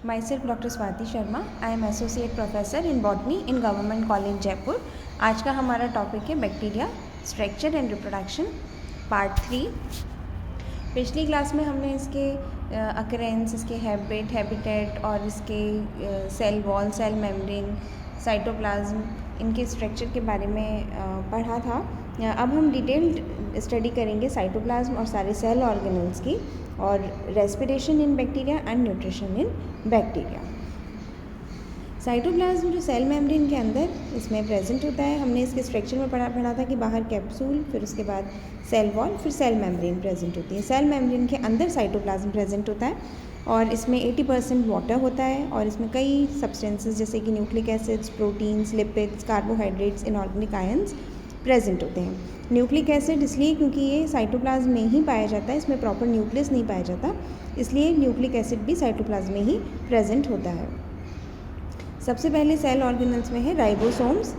Myself Dr. Swati Sharma. I am Associate Professor in Botany in Government College Jaipur. आज का हमारा topic है bacteria structure and reproduction part 3। पिछली class में हमने इसके अकरेंस, इसके हैबिटेट और इसके cell wall, cell membrane, cytoplasm, इनके स्ट्रक्चर के बारे में पढ़ा था। अब हम डिटेल्ड स्टडी करेंगे साइटोप्लाज्म और सारे सेल ऑर्गेनल्स की, और respiration in bacteria and nutrition in bacteria. Cytoplasm जो सेल मेम्ब्रेन के अंदर इसमें प्रेजेंट होता है, हमने इसके स्ट्रक्चर में पढ़ा था कि बाहर कैप्सूल, फिर उसके बाद सेल वॉल, फिर सेल मेम्ब्रेन प्रेजेंट होती है। सेल मेम्ब्रेन के अंदर साइटोप्लाज्म प्रेजेंट होता है और इसमें 80% वाटर होता है, और इसमें कई सब्सटेंसेस जैसे कि nucleic acids, proteins, lipids, carbohydrates, inorganic ions present होते हैं। न्यूक्लिक एसिड इसलिए क्योंकि ये साइटोप्लाज्म में ही पाया जाता है, इसमें प्रॉपर न्यूक्लियस नहीं पाया जाता, इसलिए न्यूक्लिक एसिड भी साइटोप्लाज्म में ही प्रेजेंट होता है। सबसे पहले सेल ऑर्गेनल्स में है राइबोसोम्स।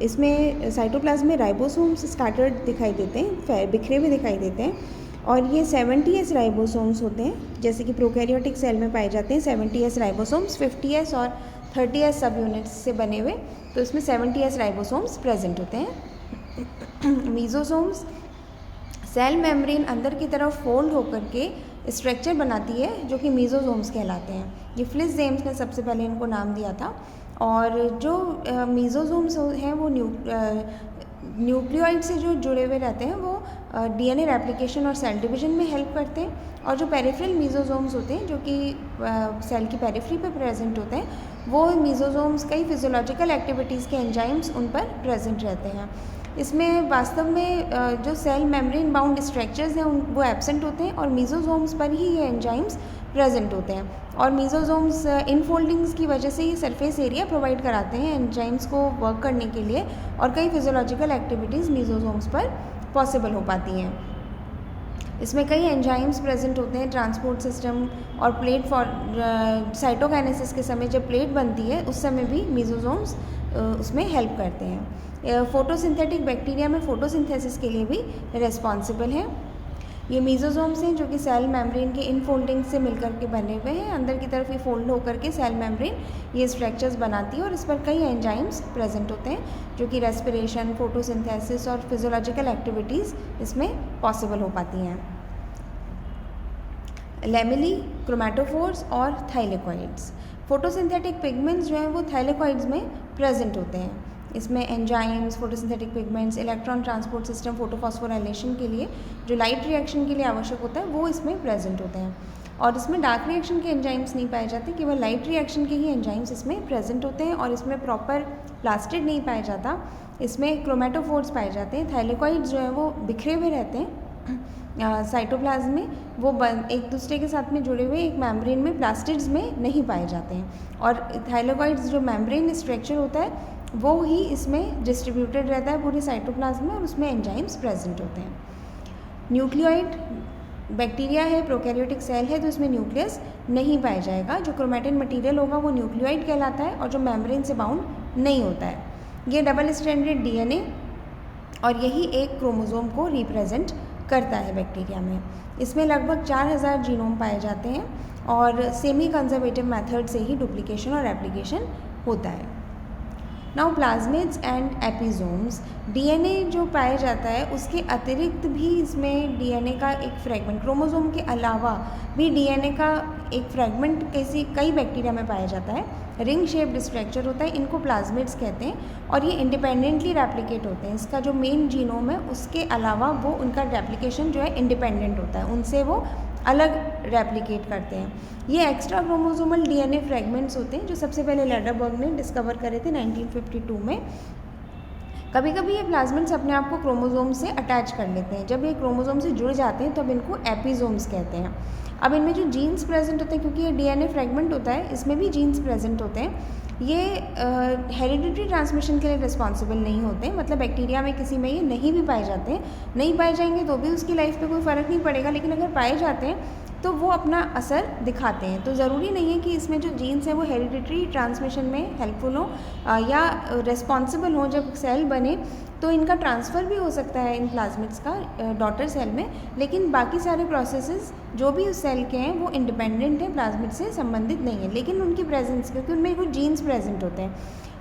इसमें साइटोप्लाज्म में राइबोसोम्स स्कैटर्ड दिखाई देते हैं, बिखरे हुए दिखाई देते हैं, और ये 70S राइबोसोम्स होते हैं, जैसे कि प्रोकैरियोटिक सेल में पाए जाते हैं 70S राइबोसोम्स, 50S और 30S सब यूनिट्स से बने हुए, तो इसमें 70S राइबोसोम्स प्रेजेंट होते हैं। मीजोसोम्स सेल मेम्ब्रेन अंदर की तरफ फोल्ड होकर के स्ट्रक्चर बनाती है, जो कि मीजोसोम्स कहलाते हैं। ये फ्लिस जेम्स ने सबसे पहले इनको नाम दिया था। और जो मीजोसोम्स हैं वो न्यूक्लियोइड से जो जुड़े हुए रहते हैं, वो DNA रेप्लिकेशन और सेल डिवीजन में हेल्प करते हैं। और जो पेरिफेरल मीजोसोम्स होते हैं, जो कि सेल की पेरिफेरी पे प्रेजेंट होते हैं, वो मीजोसोम्स कई फिजियोलॉजिकल एक्टिविटीज़ के एंजाइम्स उन पर प्रेजेंट रहते हैं। इसमें वास्तव में जो सेल मेम्ब्रेन बाउंड स्ट्रक्चर्स हैं वो एब्सेंट होते हैं, और मीजोसोम्स पर ही ये एंजाइम्स प्रेजेंट होते हैं। और मीजोसोम्स इनफोल्डिंग्स की वजह से ये सरफेस एरिया प्रोवाइड कराते हैं एंजाइम्स को वर्क करने के लिए, और कई फिजियोलॉजिकल एक्टिविटीज़ मीजोसोम्स पर पॉसिबल हो पाती हैं। इसमें कई एंजाइम्स प्रेजेंट होते हैं, ट्रांसपोर्ट सिस्टम और प्लेट साइटोकाइनेसिस के समय जब प्लेट बनती है उस समय भी मीजोसोम्स उसमें हेल्प करते हैं। फोटोसिंथेटिक बैक्टीरिया में फोटोसिंथेसिस के लिए भी रिस्पॉन्सिबल हैं। ये मीजोसोम्स हैं जो कि सेल मेम्ब्रेन के इनफोल्डिंग से मिलकर के बने हुए हैं। अंदर की तरफ ये फोल्ड होकर के सेल मेम्ब्रेन ये स्ट्रक्चर्स बनाती है, और इस पर कई एंजाइम्स प्रेजेंट होते हैं, जो कि रेस्पिरेशन, फोटोसिंथेसिस और फिजियोलॉजिकल एक्टिविटीज़ इसमें पॉसिबल हो पाती हैं। लेमेली, क्रोमैटोफोर्स और थाइलेकोइड्स। फोटोसिंथेटिक पिगमेंट्स जो हैं वो थाइलेकोइड्स में प्रेजेंट होते हैं। इसमें enzymes, photosynthetic pigments, electron transport system, photophosphorylation के लिए जो लाइट रिएक्शन के लिए आवश्यक होता है वो इसमें प्रेजेंट होते हैं। और इसमें डार्क रिएक्शन के एंजाइम्स नहीं पाए जाते, केवल लाइट रिएक्शन के ही एंजाइम्स इसमें प्रेजेंट होते हैं, और इसमें प्रॉपर प्लास्टिड नहीं पाया जाता। इसमें क्रोमैटोफोर्स पाए जाते हैं। थाइलेकोइड्स जो है वो बिखरे हुए रहते हैं साइटोप्लाज्म में, वो एक दूसरे के साथ में जुड़े हुए एक मेम्ब्रेन में, प्लास्टिड्स में नहीं पाए जाते हैं। और थाइलेकोइड्स जो मेम्ब्रेन स्ट्रक्चर होता है वो ही इसमें डिस्ट्रीब्यूटेड रहता है पूरे साइटोप्लाज्म में, और उसमें एंजाइम्स प्रेजेंट होते हैं। न्यूक्लियोइड बैक्टीरिया है, प्रोकैरियोटिक सेल है, तो इसमें न्यूक्लियस नहीं पाया जाएगा। जो क्रोमैटिन मटेरियल होगा वो न्यूक्लियोइड कहलाता है, और जो मेम्ब्रेन से बाउंड नहीं होता है। ये डबल स्ट्रैंडेड DNA और यही एक क्रोमोसोम को रिप्रेजेंट करता है बैक्टीरिया में। इसमें लगभग 4000 जीनोम पाए जाते हैं, और सेमी कंजर्वेटिव मेथड से ही डुप्लीकेशन और रेप्लिकेशन होता है। Now plasmids and episomes. DNA जो पाया जाता है उसके अतिरिक्त भी इसमें DNA का एक फ्रेगमेंट, क्रोमोसोम के अलावा भी DNA का एक फ्रेगमेंट कई बैक्टीरिया में पाया जाता है। रिंग शेप्ड स्ट्रक्चर होता है, इनको प्लाज्मिड्स कहते हैं, और ये इंडिपेंडेंटली रेप्लिकेट होते हैं। इसका जो मेन जीनोम है उसके अलावा वो उनका रेप्लिकेशन जो है इंडिपेंडेंट होता है, उनसे वो अलग रेप्लिकेट करते हैं। ये एक्स्ट्रा क्रोमोसोमल DNA फ्रेगमेंट्स होते हैं, जो सबसे पहले लैडरबर्ग ने डिस्कवर करे थे 1952 में। कभी कभी ये प्लाज्मिड्स अपने आप को क्रोमोसोम से अटैच कर लेते हैं। जब ये क्रोमोसोम से जुड़ जाते हैं तो अब इनको एपिसोम्स कहते हैं। अब इनमें जो जीन्स प्रेजेंट होते हैं, क्योंकि ये DNA फ्रेगमेंट होता है, इसमें भी जीन्स प्रेजेंट होते हैं। ये हेरिडिटरी ट्रांसमिशन के लिए रिस्पॉन्सिबल नहीं होते, मतलब बैक्टीरिया में किसी में ये नहीं भी पाए जाते हैं। नहीं पाए जाएंगे तो भी उसकी लाइफ पे कोई फ़र्क नहीं पड़ेगा, लेकिन अगर पाए जाते हैं तो वो अपना असर दिखाते हैं। तो ज़रूरी नहीं है कि इसमें जो जीन्स हैं वो हेरिडिटरी ट्रांसमिशन में हेल्पफुल हो या रिस्पॉन्सिबल हो। जब सेल बने तो इनका ट्रांसफ़र भी हो सकता है इन प्लाज्मिड्स का डॉटर सेल में, लेकिन बाकी सारे प्रोसेसेस जो भी उस सेल के हैं वो इंडिपेंडेंट हैं, प्लाज्मिड से संबंधित नहीं है। लेकिन उनकी प्रेजेंस, क्योंकि उनमें कुछ जीन्स प्रेजेंट होते हैं,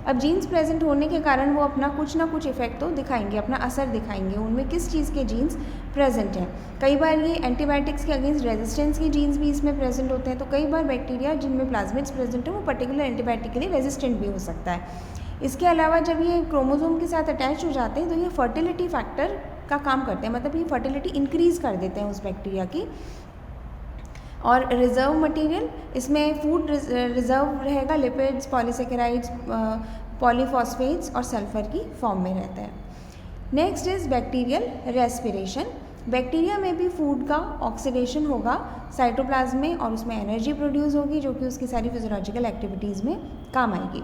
अब जीन्स प्रेजेंट होने के कारण वो अपना कुछ ना कुछ इफेक्ट तो दिखाएंगे, अपना असर दिखाएंगे। उनमें किस चीज़ के जीन्स प्रेजेंट हैं। कई बार ये एंटीबायोटिक्स के अगेंस्ट रेजिस्टेंस के जीन्स भी इसमें प्रेजेंट होते हैं। तो कई बार बैक्टीरिया जिनमें प्लाज्मिड्स प्रेजेंट है वो पर्टिकुलर एंटीबायोटिक के लिए रेजिस्टेंट भी हो सकता है। इसके अलावा जब ये क्रोमोसोम के साथ अटैच हो जाते हैं तो ये फर्टिलिटी फैक्टर का काम करते हैं, मतलब ये फर्टिलिटी इंक्रीज़ कर देते हैं उस बैक्टीरिया की। और रिजर्व मटेरियल, इसमें फूड रिजर्व रहेगा, लिपिड्स, पॉलीसेकेराइड्स, पॉलीफॉस्फेट्स और सल्फर की फॉर्म में रहता है। Next is bacterial respiration. Bacteria में भी फूड का ऑक्सीडेशन होगा साइटोप्लाज्म में और उसमें एनर्जी प्रोड्यूस होगी जो कि उसकी सारी फिजियोलॉजिकल एक्टिविटीज़ में काम आएगी।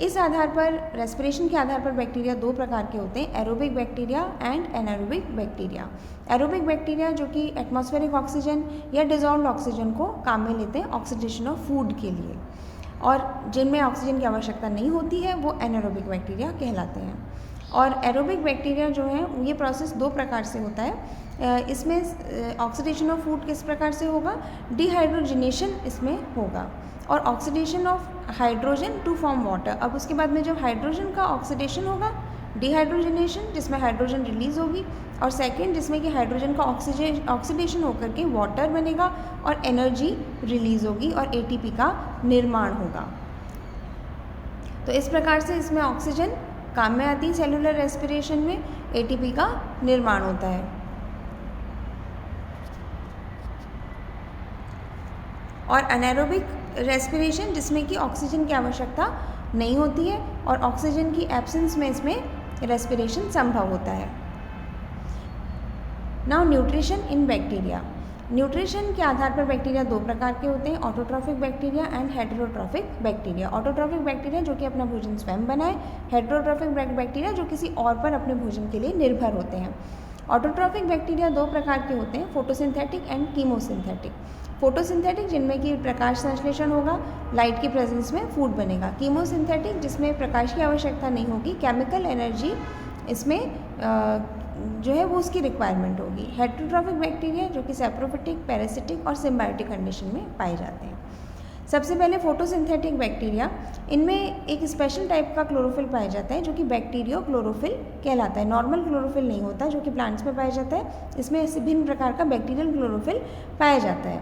इस आधार पर, रेस्पिरेशन के आधार पर बैक्टीरिया दो प्रकार के होते हैं, aerobic bacteria and anaerobic bacteria. Aerobic bacteria जो कि एटमॉस्फेरिक ऑक्सीजन या डिजॉल्व्ड ऑक्सीजन को काम में लेते हैं ऑक्सीडेशन ऑफ फूड के लिए, और जिनमें ऑक्सीजन की आवश्यकता नहीं होती है वो एनारोबिक बैक्टीरिया कहलाते हैं। और एरोबिक बैक्टीरिया जो है ये प्रोसेस दो प्रकार से होता है। इसमें ऑक्सीडेशन ऑफ फूड किस प्रकार से होगा, डिहाइड्रोजनेशन इसमें होगा, और oxidation of hydrogen to form water. अब उसके बाद में जब हाइड्रोजन का ऑक्सीडेशन होगा, डिहाइड्रोजनेशन जिसमें हाइड्रोजन रिलीज होगी, और सेकेंड जिसमें कि हाइड्रोजन का ऑक्सीडेशन होकर के वाटर बनेगा और एनर्जी रिलीज होगी और एटीपी का निर्माण होगा। तो इस प्रकार से इसमें ऑक्सीजन काम में आती है, सेलुलर रेस्पिरेशन में एटीपी का निर्माण होता है। और अनएरोबिक रेस्पिरेशन जिसमें कि ऑक्सीजन की आवश्यकता नहीं होती है और ऑक्सीजन की एब्सेंस में इसमें रेस्पिरेशन संभव होता है। Now nutrition in bacteria. Nutrition के आधार पर बैक्टीरिया दो प्रकार के होते हैं, autotrophic bacteria and heterotrophic bacteria. Autotrophic bacteria जो कि अपना भोजन स्वयं बनाए, हेटेरोट्रॉफिक बैक्टीरिया जो किसी और पर अपने भोजन के लिए निर्भर होते हैं। ऑटोट्रॉफिक बैक्टीरिया दो प्रकार के होते हैं, फोटोसिंथेटिक एंड कीमोसिंथेटिक। फोटोसिंथेटिक जिनमें कि प्रकाश संश्लेषण होगा, लाइट की प्रेजेंस में फूड बनेगा। कीमोसिंथेटिक जिसमें प्रकाश की आवश्यकता नहीं होगी, केमिकल एनर्जी इसमें जो है वो उसकी रिक्वायरमेंट होगी। हेटेरोट्रॉफिक बैक्टीरिया जो कि सैप्रोफिटिक, पैरासिटिक और सिम्बायोटिक कंडीशन में पाए जाते हैं। सबसे पहले फोटोसिंथेटिक बैक्टीरिया, इनमें एक स्पेशल टाइप का क्लोरोफिल पाया जाता है जो कि बैक्टीरियो क्लोरोफिल कहलाता है। नॉर्मल क्लोरोफिल नहीं होता जो कि प्लांट्स में पाया जाता है, इसमें विभिन्न प्रकार का बैक्टीरियल क्लोरोफिल पाया जाता है।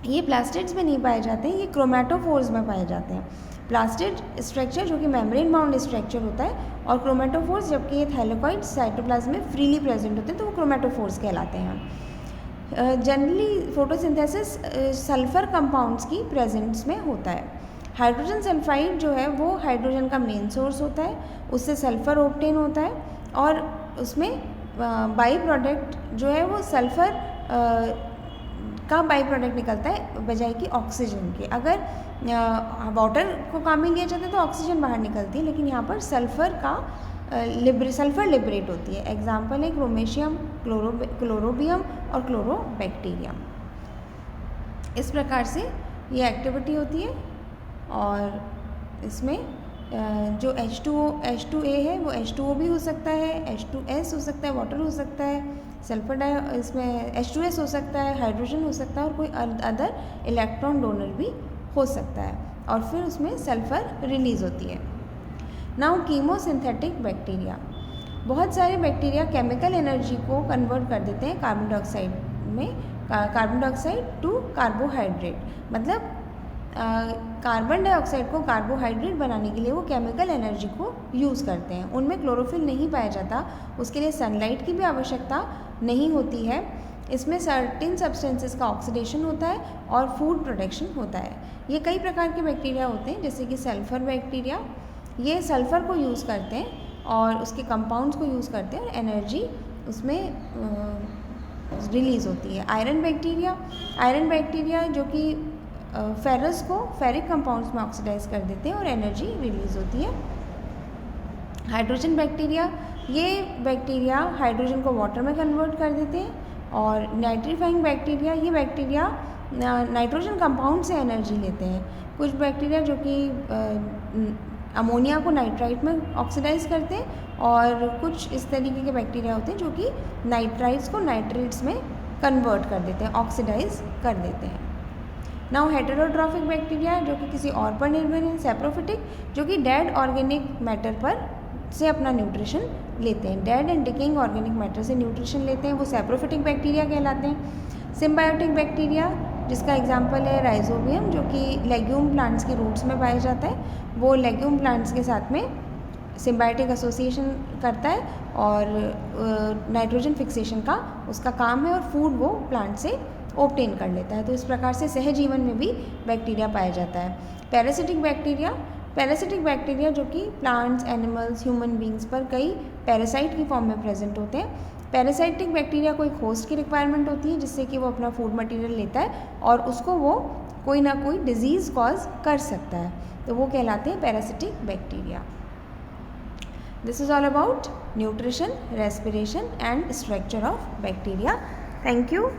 ये प्लास्टिड्स में नहीं पाए जाते हैं, ये क्रोमेटोफोर्स में पाए जाते हैं। प्लास्टिड स्ट्रक्चर जो कि मेम्ब्रेन बाउंड स्ट्रक्चर होता है, और क्रोमेटोफोर्स जबकि ये थाइलेकॉइड्स साइटोप्लाज्म में फ्रीली प्रेजेंट होते हैं तो वो क्रोमेटोफोर्स कहलाते हैं। जनरली फोटोसिंथेसिस सल्फर कंपाउंड्स की प्रेजेंस में होता है। हाइड्रोजन सल्फाइड जो है वो हाइड्रोजन का मेन सोर्स होता है, उससे सल्फर ऑब्टेन होता है और उसमें बाई प्रोडक्ट जो है वो सल्फर का बाई प्रोडक्ट निकलता है बजाय कि ऑक्सीजन के। अगर वाटर को काम में लिया जाता है तो ऑक्सीजन बाहर निकलती है, लेकिन यहाँ पर सल्फर का सल्फर लिबरेट होती है। एग्जाम्पल है क्रोमेशियम, क्लोरोबियम और क्लोरोबैक्टीरियम। इस प्रकार से ये एक्टिविटी होती है। और इसमें जो H2A है वो H2O भी हो सकता है, H2S हो सकता है, वाटर हो सकता है, सल्फर इसमें H2S हो सकता है, हाइड्रोजन हो सकता है और कोई अदर इलेक्ट्रॉन डोनर भी हो सकता है, और फिर उसमें सल्फर रिलीज़ होती है। नाउ कीमोसिंथेटिक बैक्टीरिया, बहुत सारे बैक्टीरिया केमिकल एनर्जी को कन्वर्ट कर देते हैं कार्बन डाइऑक्साइड में, कार्बन डाइऑक्साइड टू कार्बोहाइड्रेट। मतलब कार्बन डाइऑक्साइड को कार्बोहाइड्रेट बनाने के लिए वो केमिकल एनर्जी को यूज़ करते हैं। उनमें क्लोरोफिल नहीं पाया जाता, उसके लिए सनलाइट की भी आवश्यकता नहीं होती है। इसमें सर्टेन सब्सटेंसेस का ऑक्सीडेशन होता है और फूड प्रोडक्शन होता है। ये कई प्रकार के बैक्टीरिया होते हैं, जैसे कि सल्फर बैक्टीरिया, ये सल्फर को यूज़ करते हैं और उसके कंपाउंड्स को यूज़ करते हैं और एनर्जी उसमें रिलीज़ होती है। आयरन बैक्टीरिया जो कि फेरस को फेरिक कंपाउंड्स में ऑक्सीडाइज कर देते हैं और एनर्जी रिलीज़ होती है। हाइड्रोजन बैक्टीरिया, ये बैक्टीरिया हाइड्रोजन को वाटर में कन्वर्ट कर देते हैं और नाइट्रीफाइंग बैक्टीरिया, ये बैक्टीरिया नाइट्रोजन कंपाउंड से एनर्जी लेते हैं। कुछ बैक्टीरिया जो कि अमोनिया को नाइट्राइट में ऑक्सीडाइज करते हैं और कुछ इस तरीके के बैक्टीरिया होते हैं जो कि नाइट्राइट्स को नाइट्रेट्स में कन्वर्ट कर देते हैं, ऑक्सीडाइज कर देते हैं। नाउ हेटेरोट्रॉफिक बैक्टीरिया जो कि किसी और पर निर्भर है। सैप्रोफिटिक जो कि डेड ऑर्गेनिक मैटर पर से अपना न्यूट्रिशन लेते हैं, dead and decaying organic matter से न्यूट्रिशन लेते हैं, वो सैप्रोफिटिक बैक्टीरिया कहलाते हैं। सिम्बायोटिक बैक्टीरिया जिसका एग्जांपल है राइजोबियम जो कि लेग्यूम प्लांट्स के रूट्स में पाया जाता है, वो लेग्यूम प्लांट्स के साथ में सिम्बायोटिक एसोसिएशन करता है और नाइट्रोजन फिक्सेशन का उसका काम है और फूड वो प्लांट से ऑब्टेन कर लेता है। तो इस प्रकार से सहजीवन में भी बैक्टीरिया पाया जाता है। पैरासिटिक बैक्टीरिया जो कि प्लांट्स, एनिमल्स, ह्यूमन बींग्स पर कई पैरासाइट की फॉर्म में प्रेजेंट होते हैं। पैरासाइटिक बैक्टीरिया को एक होस्ट की रिक्वायरमेंट होती है जिससे कि वो अपना फूड मटेरियल लेता है और उसको वो कोई ना कोई डिजीज़ कॉज कर सकता है, तो वो कहलाते हैं parasitic bacteria. This is all about nutrition, respiration and structure of bacteria. Thank you.